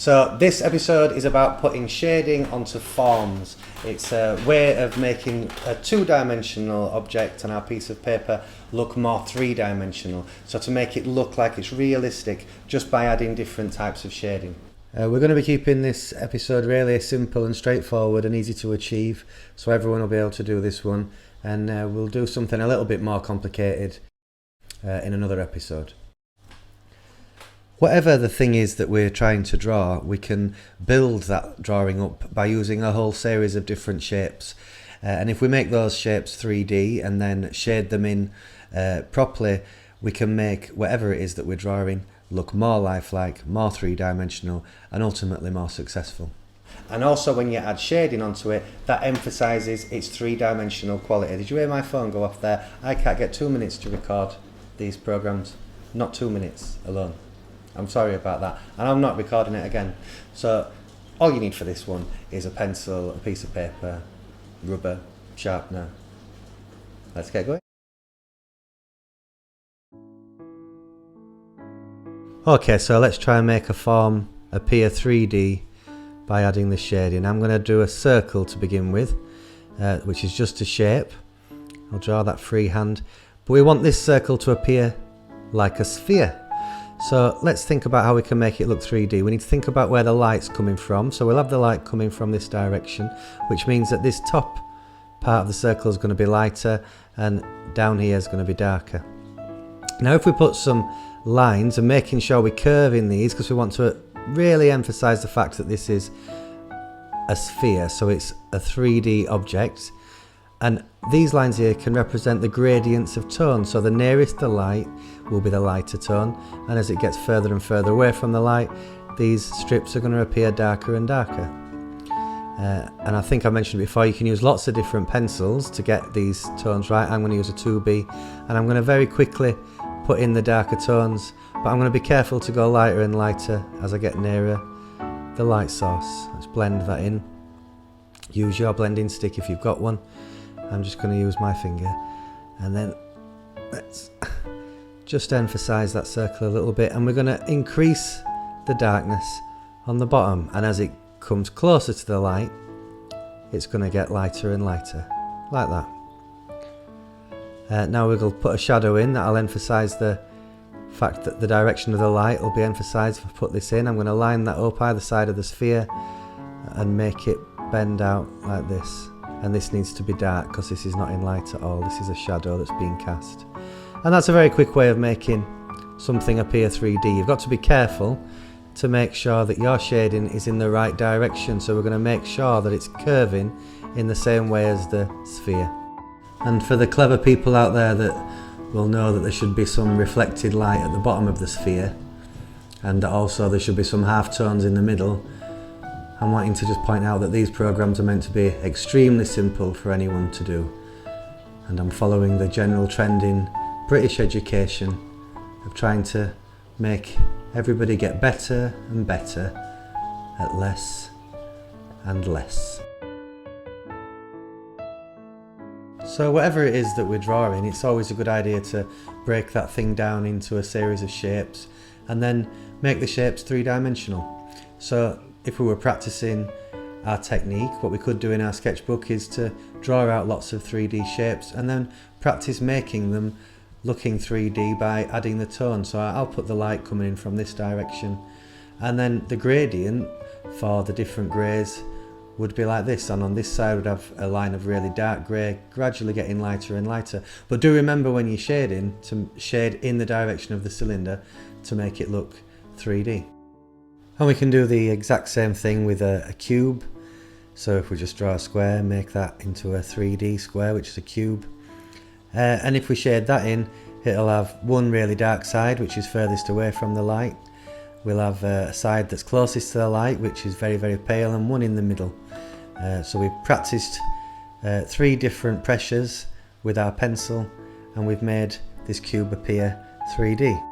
So this episode is about putting shading onto forms. It's a way of making a two-dimensional object on our piece of paper look more three-dimensional. So to make it look like it's realistic just by adding different types of shading. We're going to be keeping this episode really simple and straightforward and easy to achieve, so everyone will be able to do this one, and we'll do something a little bit more complicated in another episode. Whatever the thing is that we're trying to draw, we can build that drawing up by using a whole series of different shapes. And if we make those shapes 3D and then shade them in properly, we can make whatever it is that we're drawing look more lifelike, more three-dimensional, and ultimately more successful. And also when you add shading onto it, that emphasises its three-dimensional quality. Did you hear my phone go off there? I can't get 2 minutes to record these programmes. Not 2 minutes alone. I'm sorry about that, and I'm not recording it again. So all you need for this one is a pencil, a piece of paper, rubber, sharpener. Let's get going. Okay, so let's try and make a form appear 3D by adding the shading. I'm going to do a circle to begin with, which is just a shape. I'll draw that freehand, but we want this circle to appear like a sphere. So let's think about how we can make it look 3D. We need to think about where the light's coming from. So we'll have the light coming from this direction, which means that this top part of the circle is going to be lighter and down here is going to be darker. Now if we put some lines and making sure we curve in these, because we want to really emphasize the fact that this is a sphere, so it's a 3D object, and these lines here can represent the gradients of tone. So the nearest the light will be the lighter tone, and as it gets further and further away from the light, these strips are going to appear darker and darker. And I think I mentioned before, you can use lots of different pencils to get these tones right. I'm going to use a 2B, and I'm going to very quickly put in the darker tones, but I'm going to be careful to go lighter and lighter as I get nearer the light source. Let's blend that in. Use your blending stick if you've got one. I'm just going to use my finger, and then let's just emphasize that circle a little bit, and we're going to increase the darkness on the bottom, and as it comes closer to the light, it's going to get lighter and lighter, like that. Now we're going to put a shadow in that'll emphasize the fact that the direction of the light will be emphasized. If I put this in, I'm going to line that up either side of the sphere and make it bend out like this. And this needs to be dark because this is not in light at all. This is a shadow that's being cast. And that's a very quick way of making something appear 3D. You've got to be careful to make sure that your shading is in the right direction. So we're going to make sure that it's curving in the same way as the sphere. And for the clever people out there that will know that there should be some reflected light at the bottom of the sphere, and also there should be some half-tones in the middle, I'm wanting to just point out that these programs are meant to be extremely simple for anyone to do, and I'm following the general trend in British education of trying to make everybody get better and better at less and less. So whatever it is that we're drawing, it's always a good idea to break that thing down into a series of shapes and then make the shapes three-dimensional. So if we were practicing our technique, what we could do in our sketchbook is to draw out lots of 3D shapes and then practice making them looking 3D by adding the tone. So I'll put the light coming in from this direction, and then the gradient for the different greys would be like this, and on this side would have a line of really dark grey gradually getting lighter and lighter. But do remember when you're shading to shade in the direction of the cylinder to make it look 3D. And we can do the exact same thing with a cube. So if we just draw a square, make that into a 3D square, which is a cube. And if we shade that in, it'll have one really dark side, which is furthest away from the light. We'll have a side that's closest to the light, which is very, very pale, and one in the middle. So we've practiced 3 different pressures with our pencil, and we've made this cube appear 3D.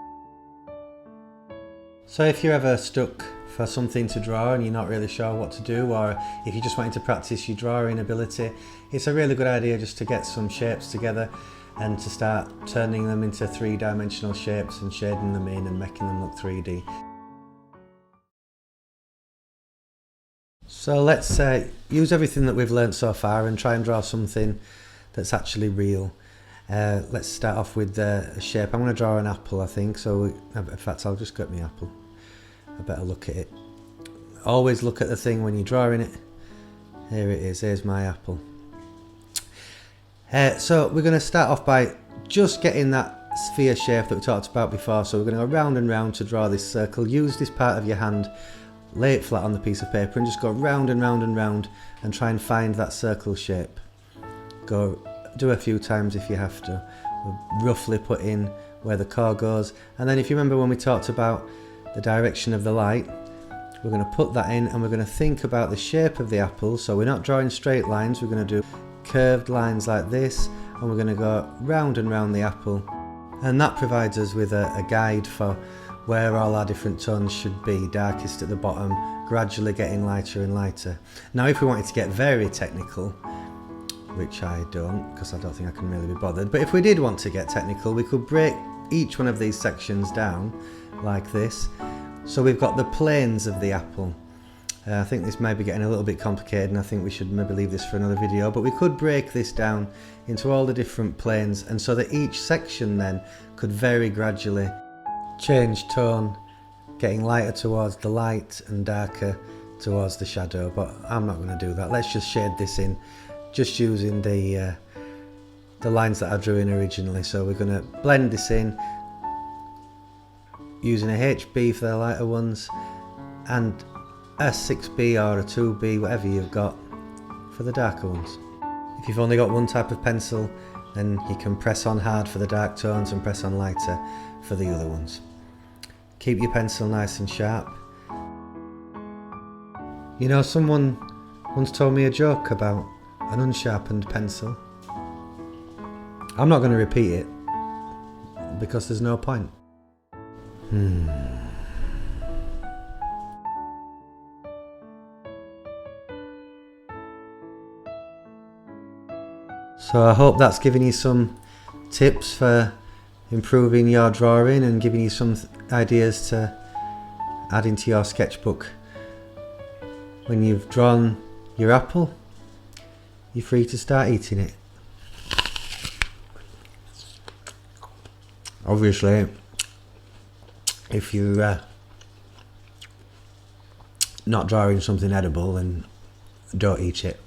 So if you're ever stuck for something to draw and you're not really sure what to do, or if you're just wanting to practice your drawing ability, it's a really good idea just to get some shapes together and to start turning them into 3-dimensional shapes and shading them in and making them look 3D. So let's use everything that we've learnt so far and try and draw something that's actually real. Let's start off with a shape. I'm going to draw an apple, I think. So in fact, I'll just get my apple. I better look at it. Always look at the thing when you're drawing it. Here it is. Here's my apple. So we're going to start off by just getting that sphere shape that we talked about before. So we're going to go round and round to draw this circle. Use this part of your hand, lay it flat on the piece of paper and just go round and round and round and try and find that circle shape. Do a few times if you have to. We'll roughly put in where the core goes, and then if you remember when we talked about the direction of the light, we're going to put that in and we're going to think about the shape of the apple. So we're not drawing straight lines, we're going to do curved lines like this, and we're going to go round and round the apple, and that provides us with a guide for where all our different tones should be, darkest at the bottom, gradually getting lighter and lighter. Now if we wanted to get very technical, which I don't, because I don't think I can really be bothered, but if we did want to get technical, we could break each one of these sections down like this. So we've got the planes of the apple. I think this may be getting a little bit complicated and I think we should maybe leave this for another video, but we could break this down into all the different planes, and so that each section then could very gradually change tone, getting lighter towards the light and darker towards the shadow. But I'm not going to do that. Let's just shade this in just using the lines that I drew in originally. So we're going to blend this in using a HB for the lighter ones and a 6B or a 2B, whatever you've got, for the darker ones. If you've only got one type of pencil, then you can press on hard for the dark tones and press on lighter for the other ones. Keep your pencil nice and sharp. You know, someone once told me a joke about an unsharpened pencil. I'm not going to repeat it because there's no point. So I hope that's given you some tips for improving your drawing and giving you some ideas to add into your sketchbook. When you've drawn your apple, you're free to start eating it. Obviously, if you're not drawing something edible, then don't eat it.